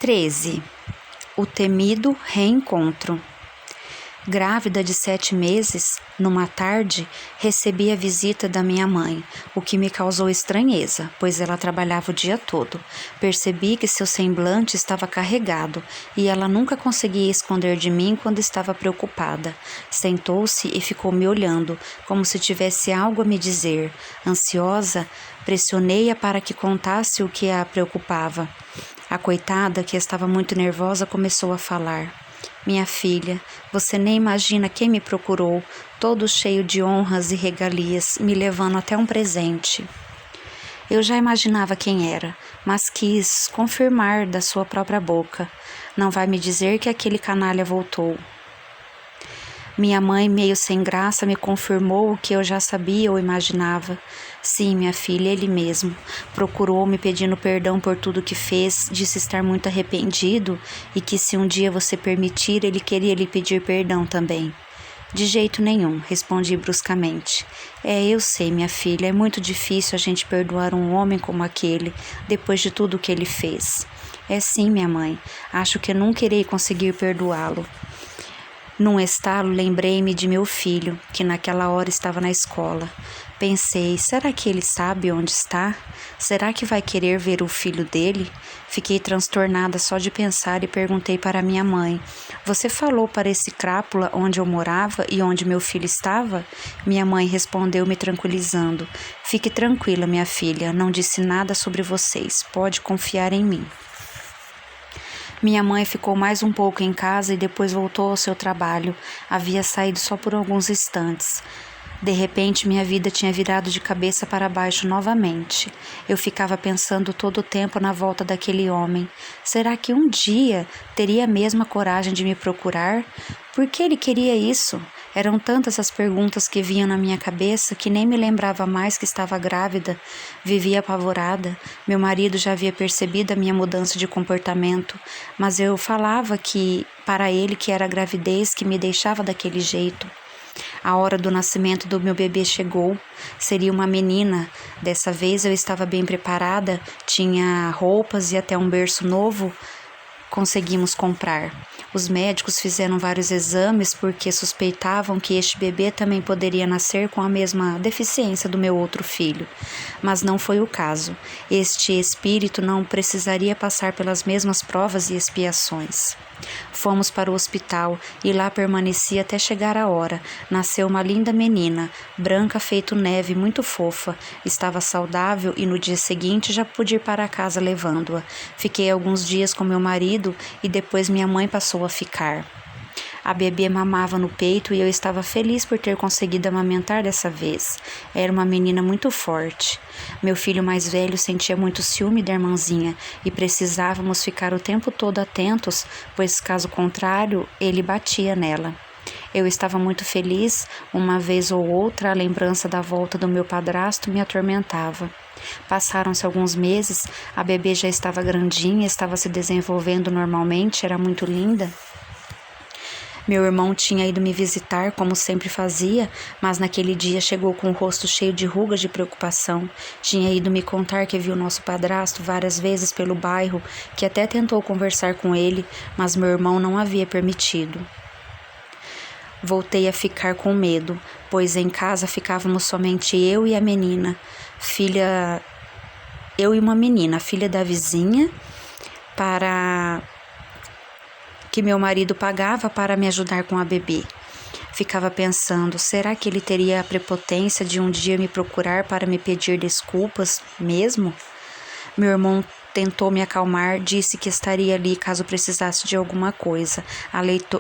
13. O temido reencontro. Grávida de 7 meses, numa tarde, recebi a visita da minha mãe, o que me causou estranheza, pois ela trabalhava o dia todo. Percebi que seu semblante estava carregado e ela nunca conseguia esconder de mim quando estava preocupada. Sentou-se e ficou me olhando, como se tivesse algo a me dizer. Ansiosa, pressionei-a para que contasse o que a preocupava. A coitada, que estava muito nervosa, começou a falar. Minha filha, você nem imagina quem me procurou, todo cheio de honras e regalias, me levando até um presente. Eu já imaginava quem era, mas quis confirmar da sua própria boca. Não vai me dizer que aquele canalha voltou. Minha mãe, meio sem graça, me confirmou o que eu já sabia ou imaginava. Sim, minha filha, ele mesmo. Procurou-me pedindo perdão por tudo que fez, disse estar muito arrependido e que se um dia você permitir, ele queria lhe pedir perdão também. De jeito nenhum, respondi bruscamente. Eu sei, minha filha, é muito difícil a gente perdoar um homem como aquele, depois de tudo que ele fez. Sim, minha mãe, acho que nunca irei conseguir perdoá-lo. Num estalo, lembrei-me de meu filho, que naquela hora estava na escola. Pensei, será que ele sabe onde está? Será que vai querer ver o filho dele? Fiquei transtornada só de pensar e perguntei para minha mãe, você falou para esse crápula onde eu morava e onde meu filho estava? Minha mãe respondeu me tranquilizando, fique tranquila, minha filha, não disse nada sobre vocês, pode confiar em mim. Minha mãe ficou mais um pouco em casa e depois voltou ao seu trabalho. Havia saído só por alguns instantes. De repente, minha vida tinha virado de cabeça para baixo novamente. Eu ficava pensando todo o tempo na volta daquele homem. Será que um dia teria mesmo a coragem de me procurar? Por que ele queria isso? Eram tantas as perguntas que vinham na minha cabeça que nem me lembrava mais que estava grávida. Vivia apavorada. Meu marido já havia percebido a minha mudança de comportamento, mas eu falava para ele que era a gravidez que me deixava daquele jeito. A hora do nascimento do meu bebê chegou. Seria uma menina. Dessa vez eu estava bem preparada, tinha roupas e até um berço novo conseguimos comprar. Os médicos fizeram vários exames porque suspeitavam que este bebê também poderia nascer com a mesma deficiência do meu outro filho. Mas não foi o caso. Este espírito não precisaria passar pelas mesmas provas e expiações. Fomos para o hospital e lá permaneci até chegar a hora. Nasceu uma linda menina, branca feito neve, muito fofa. Estava saudável e no dia seguinte já pude ir para casa levando-a. Fiquei alguns dias com meu marido e depois minha mãe passou a ficar. A bebê mamava no peito e eu estava feliz por ter conseguido amamentar dessa vez. Era uma menina muito forte. Meu filho mais velho sentia muito ciúme da irmãzinha e precisávamos ficar o tempo todo atentos, pois caso contrário, ele batia nela. Eu estava muito feliz, uma vez ou outra a lembrança da volta do meu padrasto me atormentava. Passaram-se alguns meses, a bebê já estava grandinha, estava se desenvolvendo normalmente, era muito linda. Meu irmão tinha ido me visitar, como sempre fazia, mas naquele dia chegou com o rosto cheio de rugas de preocupação. Tinha ido me contar que viu nosso padrasto várias vezes pelo bairro, que até tentou conversar com ele, mas meu irmão não havia permitido. Voltei a ficar com medo, pois em casa ficávamos somente eu e a menina, uma menina, filha da vizinha, que meu marido pagava para me ajudar com a bebê. Ficava pensando, será que ele teria a prepotência de um dia me procurar para me pedir desculpas mesmo? Meu irmão tentou me acalmar, disse que estaria ali caso precisasse de alguma coisa.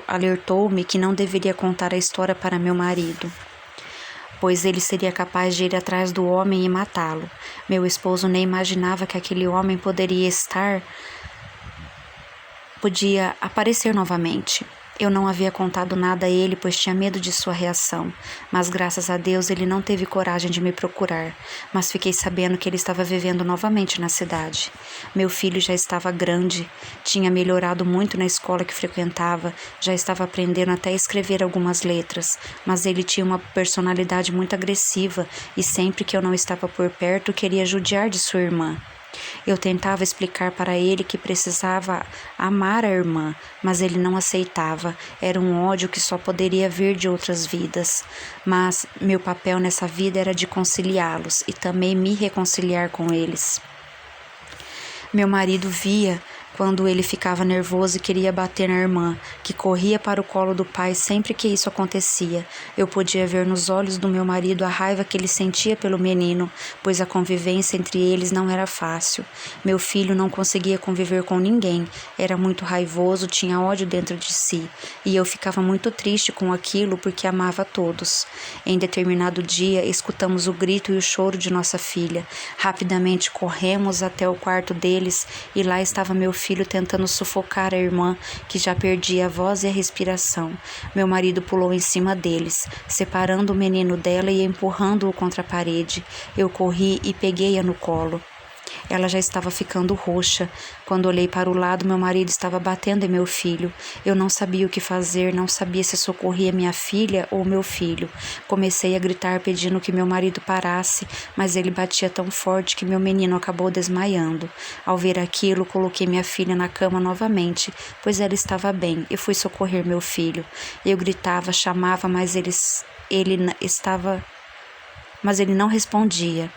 Alertou-me que não deveria contar a história para meu marido, pois ele seria capaz de ir atrás do homem e matá-lo. Meu esposo nem imaginava que aquele homem podia aparecer novamente. Eu não havia contado nada a ele, pois tinha medo de sua reação, mas graças a Deus ele não teve coragem de me procurar, mas fiquei sabendo que ele estava vivendo novamente na cidade. Meu filho já estava grande, tinha melhorado muito na escola que frequentava, já estava aprendendo até a escrever algumas letras, mas ele tinha uma personalidade muito agressiva e sempre que eu não estava por perto queria judiar de sua irmã. Eu tentava explicar para ele que precisava amar a irmã, mas ele não aceitava. Era um ódio que só poderia vir de outras vidas. Mas meu papel nessa vida era de conciliá-los e também me reconciliar com eles. Meu marido via quando ele ficava nervoso e queria bater na irmã, que corria para o colo do pai sempre que isso acontecia. Eu podia ver nos olhos do meu marido a raiva que ele sentia pelo menino, pois a convivência entre eles não era fácil. Meu filho não conseguia conviver com ninguém, era muito raivoso, tinha ódio dentro de si, e eu ficava muito triste com aquilo porque amava todos. Em determinado dia, escutamos o grito e o choro de nossa filha. Rapidamente corremos até o quarto deles e lá estava meu filho tentando sufocar a irmã, que já perdia a voz e a respiração. Meu marido pulou em cima deles, separando o menino dela e empurrando-o contra a parede. Eu corri e peguei-a no colo. Ela já estava ficando roxa. Quando olhei para o lado, meu marido estava batendo em meu filho. Eu não sabia o que fazer, não sabia se socorria minha filha ou meu filho. Comecei a gritar pedindo que meu marido parasse, mas ele batia tão forte que meu menino acabou desmaiando. Ao ver aquilo, coloquei minha filha na cama novamente, pois ela estava bem, e fui socorrer meu filho. Eu gritava, chamava, mas ele não respondia.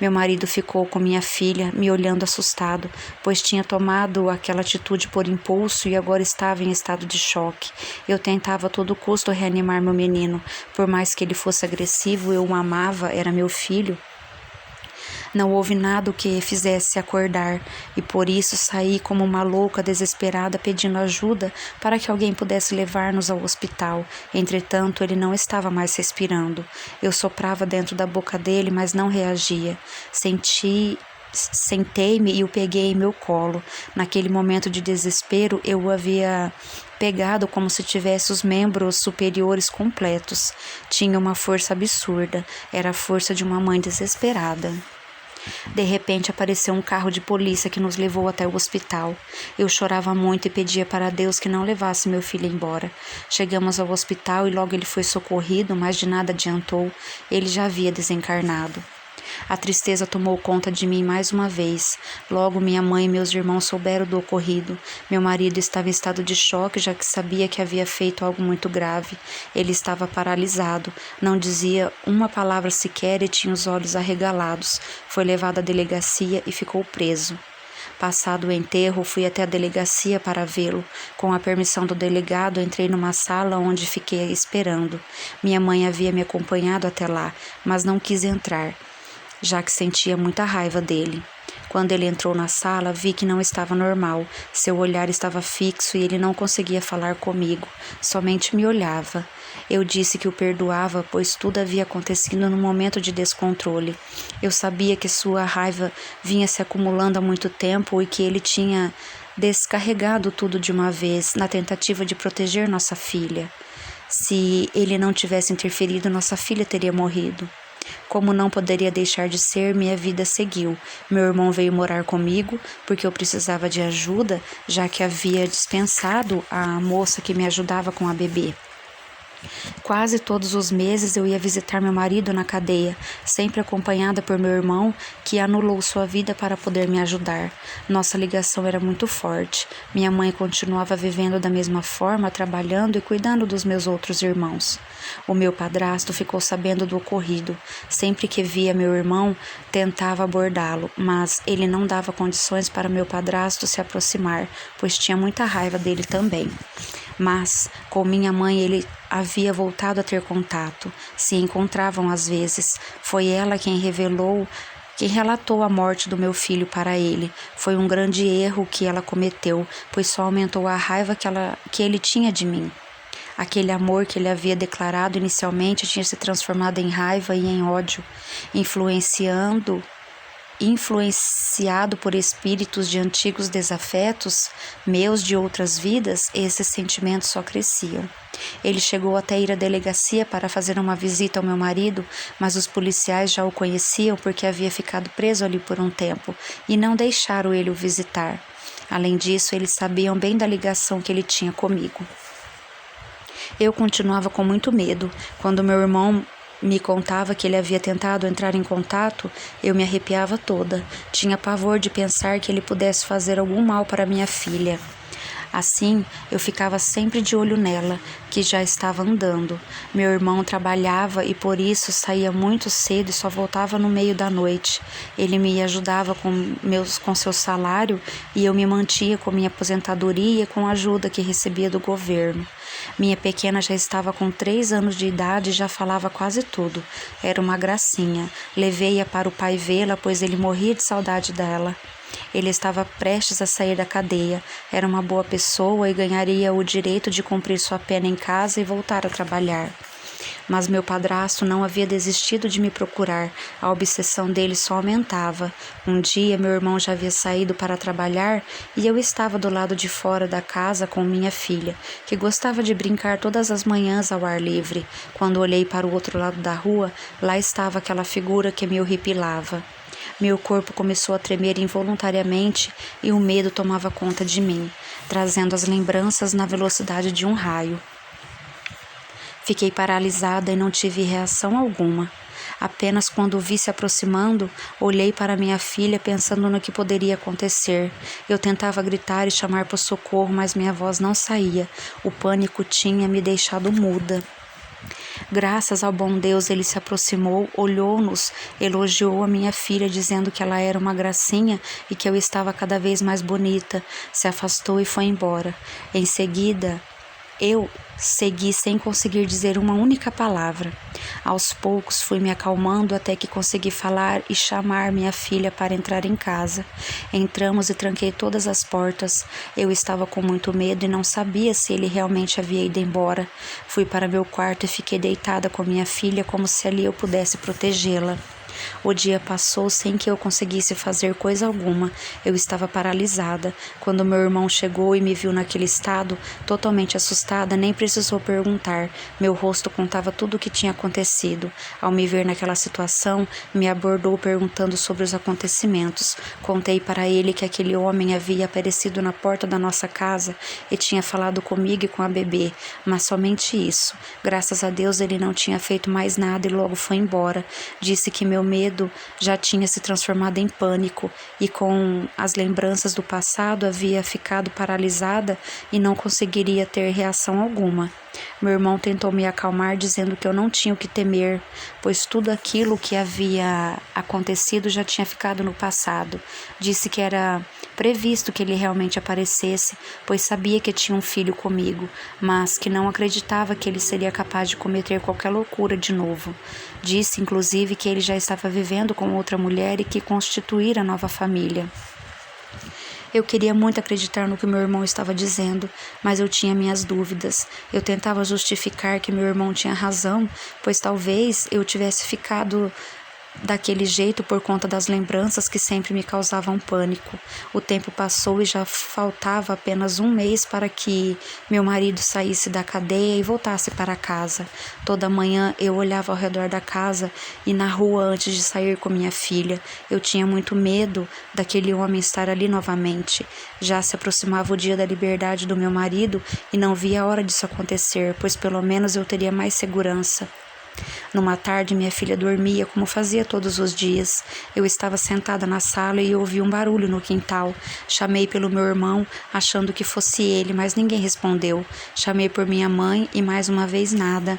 Meu marido ficou com minha filha, me olhando assustado, pois tinha tomado aquela atitude por impulso e agora estava em estado de choque. Eu tentava a todo custo reanimar meu menino. Por mais que ele fosse agressivo, eu o amava, era meu filho. Não houve nada o que fizesse acordar, e por isso saí como uma louca desesperada pedindo ajuda para que alguém pudesse levar-nos ao hospital. Entretanto, ele não estava mais respirando. Eu soprava dentro da boca dele, mas não reagia. Sentei-me e o peguei em meu colo. Naquele momento de desespero, eu o havia pegado como se tivesse os membros superiores completos. Tinha uma força absurda. Era a força de uma mãe desesperada. De repente apareceu um carro de polícia que nos levou até o hospital. Eu chorava muito e pedia para Deus que não levasse meu filho embora. Chegamos ao hospital e logo ele foi socorrido, mas de nada adiantou. Ele já havia desencarnado. A tristeza tomou conta de mim mais uma vez. Logo minha mãe e meus irmãos souberam do ocorrido. Meu marido estava em estado de choque, já que sabia que havia feito algo muito grave. Ele estava paralisado, não dizia uma palavra sequer e tinha os olhos arregalados. Foi levado à delegacia e ficou preso. Passado o enterro, fui até a delegacia para vê-lo. Com a permissão do delegado, entrei numa sala onde fiquei esperando. Minha mãe havia me acompanhado até lá, mas não quis entrar, já que sentia muita raiva dele. Quando ele entrou na sala, vi que não estava normal. Seu olhar estava fixo e ele não conseguia falar comigo, somente me olhava. Eu disse que o perdoava, pois tudo havia acontecido num momento de descontrole. Eu sabia que sua raiva vinha se acumulando há muito tempo e que ele tinha descarregado tudo de uma vez, na tentativa de proteger nossa filha. Se ele não tivesse interferido, nossa filha teria morrido. Como não poderia deixar de ser, minha vida seguiu. Meu irmão veio morar comigo porque eu precisava de ajuda, já que havia dispensado a moça que me ajudava com a bebê. Quase todos os meses eu ia visitar meu marido na cadeia, sempre acompanhada por meu irmão, que anulou sua vida para poder me ajudar. Nossa ligação era muito forte. Minha mãe continuava vivendo da mesma forma, trabalhando e cuidando dos meus outros irmãos. O meu padrasto ficou sabendo do ocorrido. Sempre que via meu irmão, tentava abordá-lo, mas ele não dava condições para meu padrasto se aproximar, pois tinha muita raiva dele também. Mas, com minha mãe, ele havia voltado a ter contato. Se encontravam às vezes. Foi ela quem relatou a morte do meu filho para ele. Foi um grande erro que ela cometeu, pois só aumentou a raiva que ele tinha de mim. Aquele amor que ele havia declarado inicialmente tinha se transformado em raiva e em ódio, influenciado por espíritos de antigos desafetos, meus de outras vidas, esses sentimentos só cresciam. Ele chegou até ir à delegacia para fazer uma visita ao meu marido, mas os policiais já o conheciam porque havia ficado preso ali por um tempo e não deixaram ele o visitar. Além disso, eles sabiam bem da ligação que ele tinha comigo. Eu continuava com muito medo. Quando meu irmão me contava que ele havia tentado entrar em contato, eu me arrepiava toda. Tinha pavor de pensar que ele pudesse fazer algum mal para minha filha. Assim, eu ficava sempre de olho nela, que já estava andando. Meu irmão trabalhava e por isso saía muito cedo e só voltava no meio da noite. Ele me ajudava com seu salário e eu me mantia com minha aposentadoria e com a ajuda que recebia do governo. Minha pequena já estava com 3 anos de idade e já falava quase tudo. Era uma gracinha. Levei-a para o pai vê-la, pois ele morria de saudade dela. Ele estava prestes a sair da cadeia. Era uma boa pessoa e ganharia o direito de cumprir sua pena em casa e voltar a trabalhar. Mas meu padrasto não havia desistido de me procurar. A obsessão dele só aumentava. Um dia, meu irmão já havia saído para trabalhar e eu estava do lado de fora da casa com minha filha, que gostava de brincar todas as manhãs ao ar livre. Quando olhei para o outro lado da rua, lá estava aquela figura que me horripilava. Meu corpo começou a tremer involuntariamente e o medo tomava conta de mim, trazendo as lembranças na velocidade de um raio. Fiquei paralisada e não tive reação alguma. Apenas quando o vi se aproximando, olhei para minha filha pensando no que poderia acontecer. Eu tentava gritar e chamar por socorro, mas minha voz não saía. O pânico tinha me deixado muda. Graças ao bom Deus, ele se aproximou, olhou-nos, elogiou a minha filha, dizendo que ela era uma gracinha e que eu estava cada vez mais bonita. Se afastou e foi embora. Em seguida, eu segui sem conseguir dizer uma única palavra. Aos poucos fui me acalmando até que consegui falar e chamar minha filha para entrar em casa. Entramos e tranquei todas as portas. Eu estava com muito medo e não sabia se ele realmente havia ido embora. Fui para meu quarto e fiquei deitada com minha filha como se ali eu pudesse protegê-la. O dia passou sem que eu conseguisse fazer coisa alguma. Eu estava paralisada. Quando meu irmão chegou e me viu naquele estado, totalmente assustada, nem precisou perguntar. Meu rosto contava tudo o que tinha acontecido. Ao me ver naquela situação, me abordou perguntando sobre os acontecimentos. Contei para ele que aquele homem havia aparecido na porta da nossa casa e tinha falado comigo e com a bebê, mas somente isso. Graças a Deus ele não tinha feito mais nada e logo foi embora. Disse que meu medo já tinha se transformado em pânico e com as lembranças do passado havia ficado paralisada e não conseguiria ter reação alguma. Meu irmão tentou me acalmar dizendo que eu não tinha o que temer, pois tudo aquilo que havia acontecido já tinha ficado no passado. Disse que era previsto que ele realmente aparecesse, pois sabia que tinha um filho comigo, mas que não acreditava que ele seria capaz de cometer qualquer loucura de novo. Disse, inclusive, que ele já estava vivendo com outra mulher e que constituíra nova família. Eu queria muito acreditar no que meu irmão estava dizendo, mas eu tinha minhas dúvidas. Eu tentava justificar que meu irmão tinha razão, pois talvez eu tivesse ficado daquele jeito por conta das lembranças que sempre me causavam pânico. O tempo passou e já faltava apenas 1 mês para que meu marido saísse da cadeia e voltasse para casa. Toda manhã eu olhava ao redor da casa e na rua antes de sair com minha filha. Eu tinha muito medo daquele homem estar ali novamente. Já se aproximava o dia da liberdade do meu marido e não via a hora disso acontecer, pois pelo menos eu teria mais segurança. Numa tarde, minha filha dormia como fazia todos os dias. Eu estava sentada na sala e ouvi um barulho no quintal. Chamei pelo meu irmão, achando que fosse ele, mas ninguém respondeu. Chamei por minha mãe e mais uma vez nada.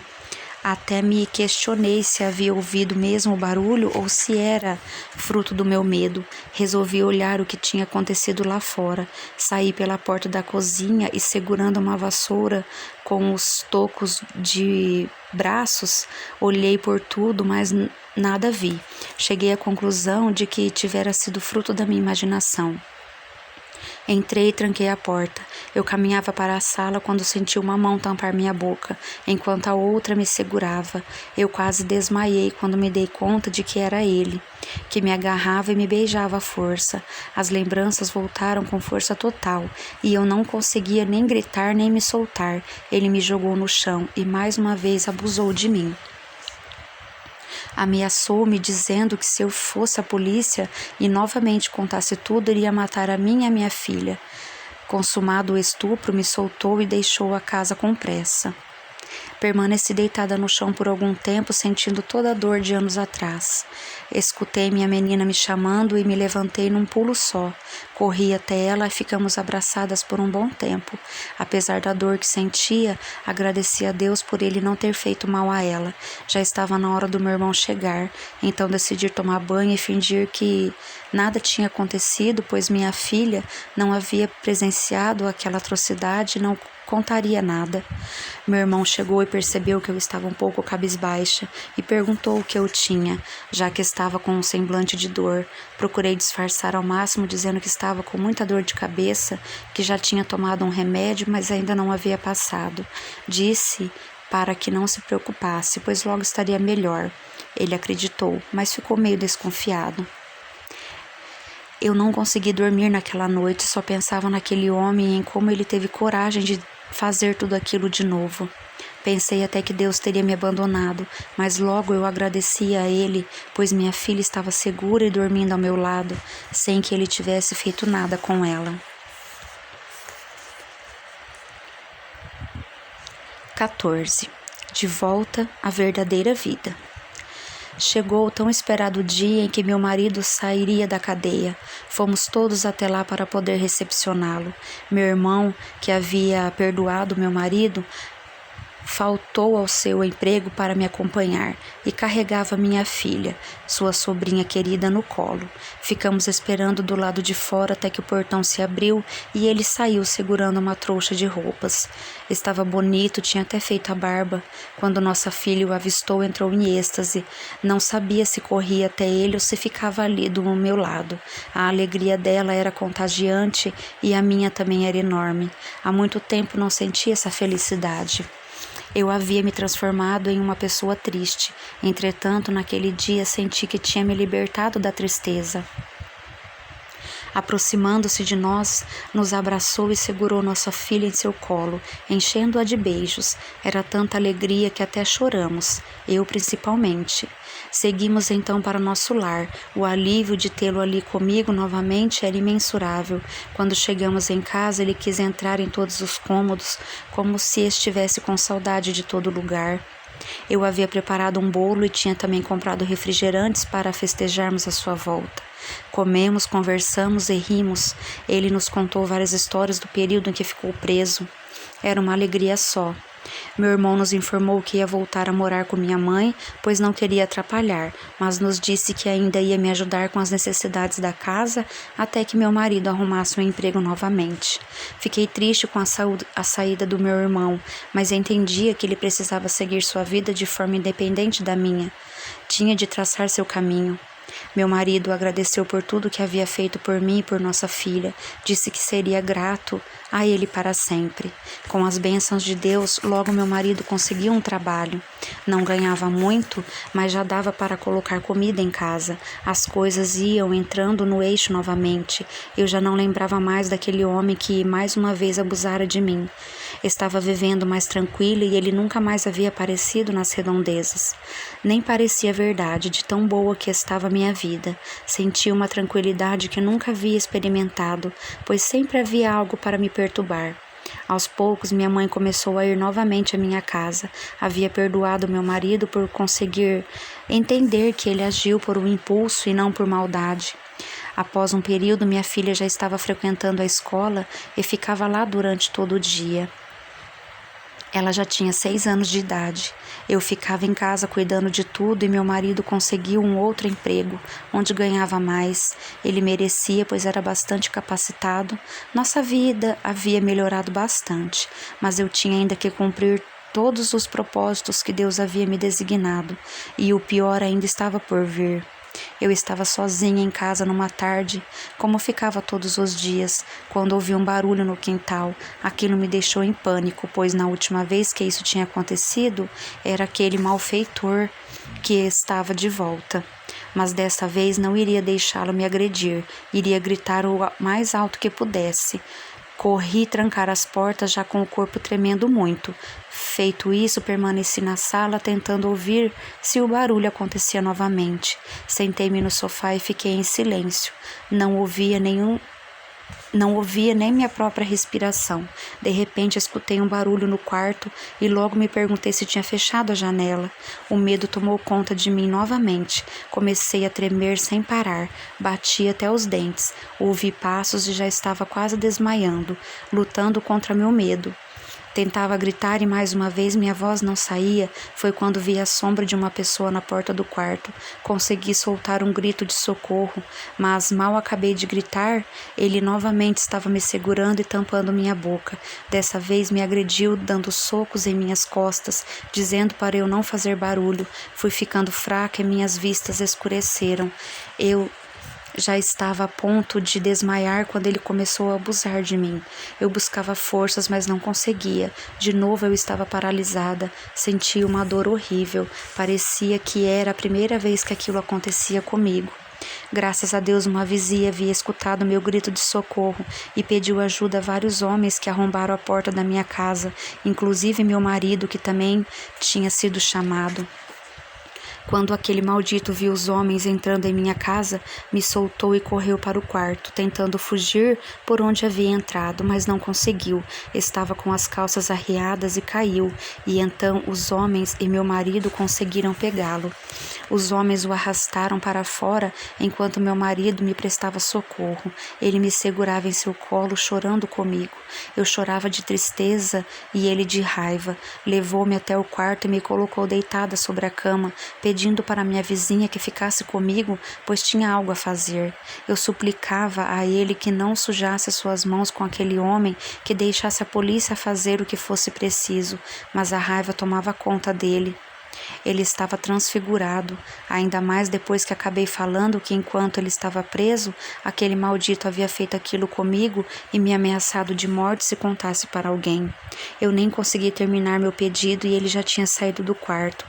Até me questionei se havia ouvido mesmo o barulho ou se era fruto do meu medo. Resolvi olhar o que tinha acontecido lá fora. Saí pela porta da cozinha e, segurando uma vassoura com os tocos de braços, olhei por tudo, mas nada vi. Cheguei à conclusão de que tivera sido fruto da minha imaginação. Entrei e tranquei a porta. Eu caminhava para a sala quando senti uma mão tampar minha boca, enquanto a outra me segurava. Eu quase desmaiei quando me dei conta de que era ele, que me agarrava e me beijava à força. As lembranças voltaram com força total, e eu não conseguia nem gritar nem me soltar. Ele me jogou no chão e mais uma vez abusou de mim. Ameaçou-me dizendo que se eu fosse à polícia e novamente contasse tudo, iria matar a mim e a minha filha. Consumado o estupro, me soltou e deixou a casa com pressa. Permaneci deitada no chão por algum tempo, sentindo toda a dor de anos atrás. Escutei minha menina me chamando e me levantei num pulo só. Corri até ela e ficamos abraçadas por um bom tempo. Apesar da dor que sentia, agradeci a Deus por ele não ter feito mal a ela. Já estava na hora do meu irmão chegar, então decidi tomar banho e fingir que nada tinha acontecido, pois minha filha não havia presenciado aquela atrocidade e não contaria nada. Meu irmão chegou e percebeu que eu estava um pouco cabisbaixa e perguntou o que eu tinha, já que estava com um semblante de dor. Procurei disfarçar ao máximo, dizendo que estava com muita dor de cabeça, que já tinha tomado um remédio, mas ainda não havia passado. Disse para que não se preocupasse, pois logo estaria melhor. Ele acreditou, mas ficou meio desconfiado. Eu não consegui dormir naquela noite, só pensava naquele homem e em como ele teve coragem de fazer tudo aquilo de novo. Pensei até que Deus teria me abandonado, mas logo eu agradeci a Ele, pois minha filha estava segura e dormindo ao meu lado, sem que Ele tivesse feito nada com ela. 14. De volta à verdadeira vida. Chegou o tão esperado dia em que meu marido sairia da cadeia. Fomos todos até lá para poder recepcioná-lo. Meu irmão, que havia perdoado meu marido, faltou ao seu emprego para me acompanhar e carregava minha filha, sua sobrinha querida, no colo. Ficamos esperando do lado de fora até que o portão se abriu e ele saiu segurando uma trouxa de roupas. Estava bonito, tinha até feito a barba. Quando nossa filha o avistou, entrou em êxtase. Não sabia se corria até ele ou se ficava ali do meu lado. A alegria dela era contagiante e a minha também era enorme. Há muito tempo não sentia essa felicidade. Eu havia me transformado em uma pessoa triste. Entretanto, naquele dia senti que tinha me libertado da tristeza. Aproximando-se de nós, nos abraçou e segurou nossa filha em seu colo, enchendo-a de beijos. Era tanta alegria que até choramos, eu principalmente. Seguimos então para nosso lar. O alívio de tê-lo ali comigo novamente era imensurável. Quando chegamos em casa, ele quis entrar em todos os cômodos, como se estivesse com saudade de todo lugar. Eu havia preparado um bolo e tinha também comprado refrigerantes para festejarmos a sua volta. Comemos, conversamos e rimos. Ele nos contou várias histórias do período em que ficou preso. Era uma alegria só. Meu irmão nos informou que ia voltar a morar com minha mãe, pois não queria atrapalhar, mas nos disse que ainda ia me ajudar com as necessidades da casa até que meu marido arrumasse um emprego novamente. Fiquei triste com a saída do meu irmão, mas entendia que ele precisava seguir sua vida de forma independente da minha. Tinha de traçar seu caminho. Meu marido agradeceu por tudo que havia feito por mim e por nossa filha. Disse que seria grato a ele para sempre. Com as bênçãos de Deus, logo meu marido conseguiu um trabalho. Não ganhava muito, mas já dava para colocar comida em casa. As coisas iam entrando no eixo novamente. Eu já não lembrava mais daquele homem que mais uma vez abusara de mim. Estava vivendo mais tranquila e ele nunca mais havia aparecido nas redondezas. Nem parecia verdade de tão boa que estava a minha vida. Sentia uma tranquilidade que nunca havia experimentado, pois sempre havia algo para me perturbar. Aos poucos, minha mãe começou a ir novamente à minha casa. Havia perdoado meu marido por conseguir entender que ele agiu por um impulso e não por maldade. Após um período, minha filha já estava frequentando a escola e ficava lá durante todo o dia. Ela já tinha 6 anos de idade. Eu ficava em casa cuidando de tudo e meu marido conseguiu um outro emprego, onde ganhava mais. Ele merecia, pois era bastante capacitado. Nossa vida havia melhorado bastante, mas eu tinha ainda que cumprir todos os propósitos que Deus havia me designado, e o pior ainda estava por vir. Eu estava sozinha em casa numa tarde, como ficava todos os dias, quando ouvi um barulho no quintal. Aquilo me deixou em pânico, pois na última vez que isso tinha acontecido, era aquele malfeitor que estava de volta. Mas desta vez não iria deixá-lo me agredir, iria gritar o mais alto que pudesse. Corri trancar as portas, já com o corpo tremendo muito. Feito isso, permaneci na sala tentando ouvir se o barulho acontecia novamente. Sentei-me no sofá e fiquei em silêncio. Não ouvia Não ouvia nem minha própria respiração. De repente escutei um barulho no quarto e logo me perguntei se tinha fechado a janela. O medo tomou conta de mim novamente. Comecei a tremer sem parar. Bati até os dentes. Ouvi passos e já estava quase desmaiando, lutando contra meu medo. Tentava gritar e mais uma vez minha voz não saía. Foi quando vi a sombra de uma pessoa na porta do quarto. Consegui soltar um grito de socorro, mas mal acabei de gritar, ele novamente estava me segurando e tampando minha boca. Dessa vez me agrediu, dando socos em minhas costas, dizendo para eu não fazer barulho. Fui ficando fraca e minhas vistas escureceram. Eu já estava a ponto de desmaiar quando ele começou a abusar de mim. Eu buscava forças, mas não conseguia. De novo eu estava paralisada. Sentia uma dor horrível. Parecia que era a primeira vez que aquilo acontecia comigo. Graças a Deus, uma vizinha havia escutado meu grito de socorro e pediu ajuda a vários homens que arrombaram a porta da minha casa, inclusive meu marido, que também tinha sido chamado. Quando aquele maldito viu os homens entrando em minha casa, me soltou e correu para o quarto, tentando fugir por onde havia entrado, mas não conseguiu. Estava com as calças arriadas e caiu, e então os homens e meu marido conseguiram pegá-lo. Os homens o arrastaram para fora enquanto meu marido me prestava socorro. Ele me segurava em seu colo, chorando comigo. Eu chorava de tristeza e ele de raiva. Levou-me até o quarto e me colocou deitada sobre a cama, pedindo para minha vizinha que ficasse comigo, pois tinha algo a fazer. Eu suplicava a ele que não sujasse suas mãos com aquele homem, que deixasse a polícia fazer o que fosse preciso, mas a raiva tomava conta dele. Ele estava transfigurado, ainda mais depois que acabei falando que enquanto ele estava preso, aquele maldito havia feito aquilo comigo e me ameaçado de morte se contasse para alguém. Eu nem consegui terminar meu pedido e ele já tinha saído do quarto.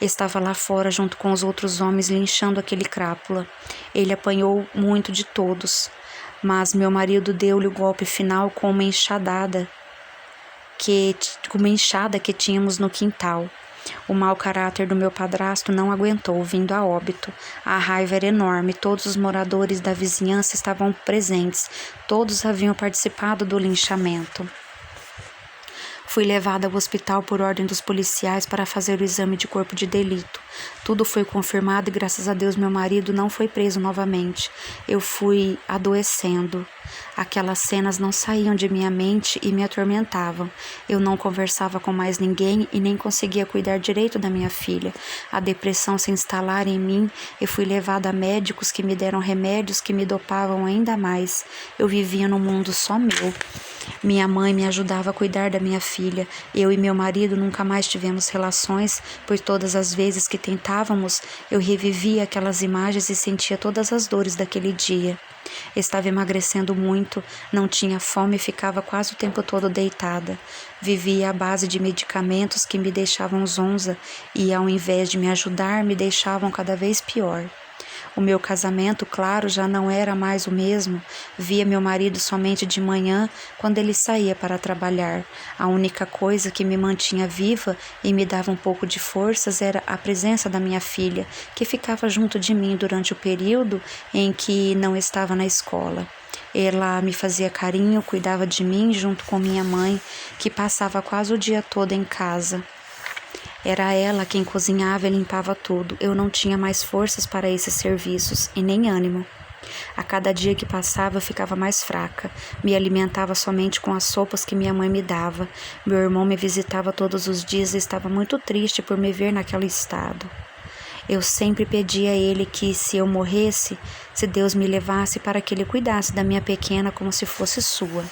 Estava lá fora junto com os outros homens linchando aquele crápula. Ele apanhou muito de todos, mas meu marido deu-lhe o golpe final com uma enxada que tínhamos no quintal. O mau caráter do meu padrasto não aguentou, vindo a óbito. A raiva era enorme, todos os moradores da vizinhança estavam presentes, todos haviam participado do linchamento. Fui levada ao hospital por ordem dos policiais para fazer o exame de corpo de delito. Tudo foi confirmado e graças a Deus meu marido não foi preso novamente. Eu fui adoecendo. Aquelas cenas não saíam de minha mente e me atormentavam. Eu não conversava com mais ninguém e nem conseguia cuidar direito da minha filha. A depressão se instalara em mim e fui levada a médicos que me deram remédios que me dopavam ainda mais. Eu vivia num mundo só meu. Minha mãe me ajudava a cuidar da minha filha. Eu e meu marido nunca mais tivemos relações, pois todas as vezes que tentávamos, eu revivia aquelas imagens e sentia todas as dores daquele dia. Estava emagrecendo muito, não tinha fome e ficava quase o tempo todo deitada. Vivia à base de medicamentos que me deixavam zonza e, ao invés de me ajudar, me deixavam cada vez pior. O meu casamento, claro, já não era mais o mesmo. Via meu marido somente de manhã, quando ele saía para trabalhar. A única coisa que me mantinha viva e me dava um pouco de forças era a presença da minha filha, que ficava junto de mim durante o período em que não estava na escola. Ela me fazia carinho, cuidava de mim junto com minha mãe, que passava quase o dia todo em casa. Era ela quem cozinhava e limpava tudo. Eu não tinha mais forças para esses serviços e nem ânimo. A cada dia que passava eu ficava mais fraca. Me alimentava somente com as sopas que minha mãe me dava. Meu irmão me visitava todos os dias e estava muito triste por me ver naquele estado. Eu sempre pedia a ele que, se eu morresse, se Deus me levasse para que ele cuidasse da minha pequena como se fosse sua.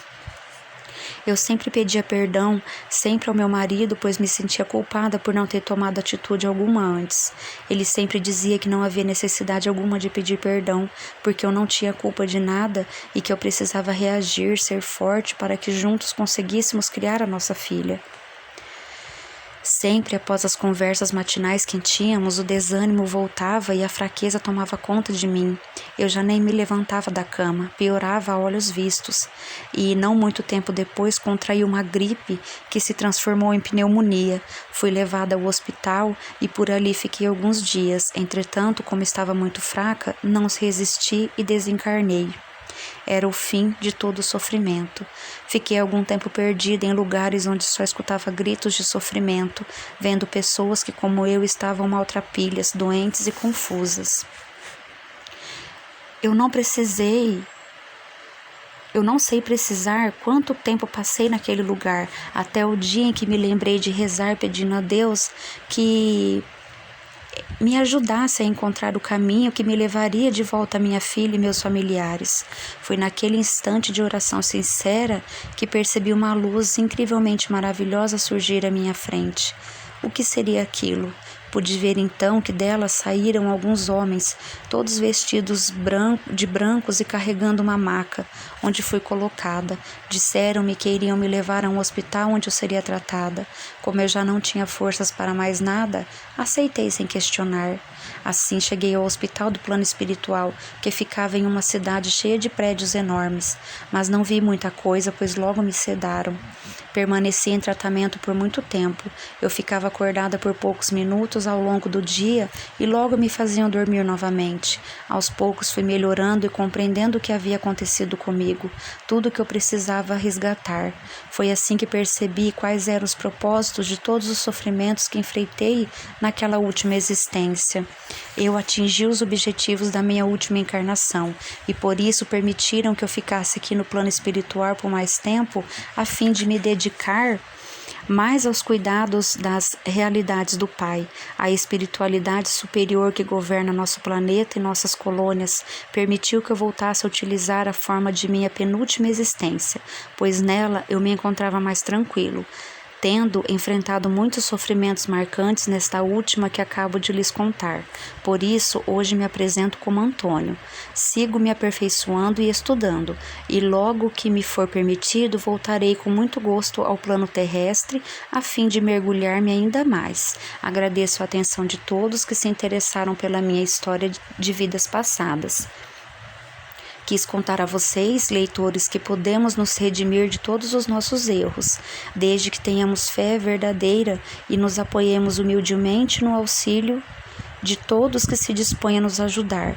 Eu sempre pedia perdão, sempre ao meu marido, pois me sentia culpada por não ter tomado atitude alguma antes. Ele sempre dizia que não havia necessidade alguma de pedir perdão, porque eu não tinha culpa de nada e que eu precisava reagir, ser forte para que juntos conseguíssemos criar a nossa filha. Sempre após as conversas matinais que tínhamos, o desânimo voltava e a fraqueza tomava conta de mim. Eu já nem me levantava da cama, piorava a olhos vistos. E não muito tempo depois contraí uma gripe que se transformou em pneumonia. Fui levada ao hospital e por ali fiquei alguns dias. Entretanto, como estava muito fraca, não resisti e desencarnei. Era o fim de todo o sofrimento. Fiquei algum tempo perdida em lugares onde só escutava gritos de sofrimento, vendo pessoas que, como eu, estavam maltrapilhas, doentes e confusas. Eu não sei precisar quanto tempo passei naquele lugar, até o dia em que me lembrei de rezar pedindo a Deus que me ajudasse a encontrar o caminho que me levaria de volta a minha filha e meus familiares. Foi naquele instante de oração sincera que percebi uma luz incrivelmente maravilhosa surgir à minha frente. O que seria aquilo? Pude ver então que dela saíram alguns homens, todos vestidos de brancos e carregando uma maca, onde fui colocada. Disseram-me que iriam me levar a um hospital onde eu seria tratada. Como eu já não tinha forças para mais nada, aceitei sem questionar. Assim cheguei ao hospital do plano espiritual, que ficava em uma cidade cheia de prédios enormes, mas não vi muita coisa, pois logo me sedaram. Permaneci em tratamento por muito tempo. Eu ficava acordada por poucos minutos ao longo do dia e logo me faziam dormir novamente. Aos poucos fui melhorando e compreendendo o que havia acontecido comigo, tudo o que eu precisava resgatar. Foi assim que percebi quais eram os propósitos de todos os sofrimentos que enfrentei naquela última existência. Eu atingi os objetivos da minha última encarnação e por isso permitiram que eu ficasse aqui no plano espiritual por mais tempo, a fim de me dedicar mais aos cuidados das realidades do Pai. A espiritualidade superior que governa nosso planeta e nossas colônias permitiu que eu voltasse a utilizar a forma de minha penúltima existência, pois nela eu me encontrava mais tranquilo, tendo enfrentado muitos sofrimentos marcantes nesta última que acabo de lhes contar. Por isso, hoje me apresento como Antônio. Sigo me aperfeiçoando e estudando, e logo que me for permitido, voltarei com muito gosto ao plano terrestre, a fim de mergulhar-me ainda mais. Agradeço a atenção de todos que se interessaram pela minha história de vidas passadas. Quis contar a vocês, leitores, que podemos nos redimir de todos os nossos erros, desde que tenhamos fé verdadeira e nos apoiemos humildemente no auxílio de todos que se dispõem a nos ajudar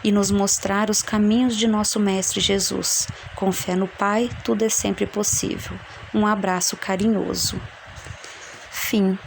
e nos mostrar os caminhos de nosso Mestre Jesus. Com fé no Pai, tudo é sempre possível. Um abraço carinhoso. Fim.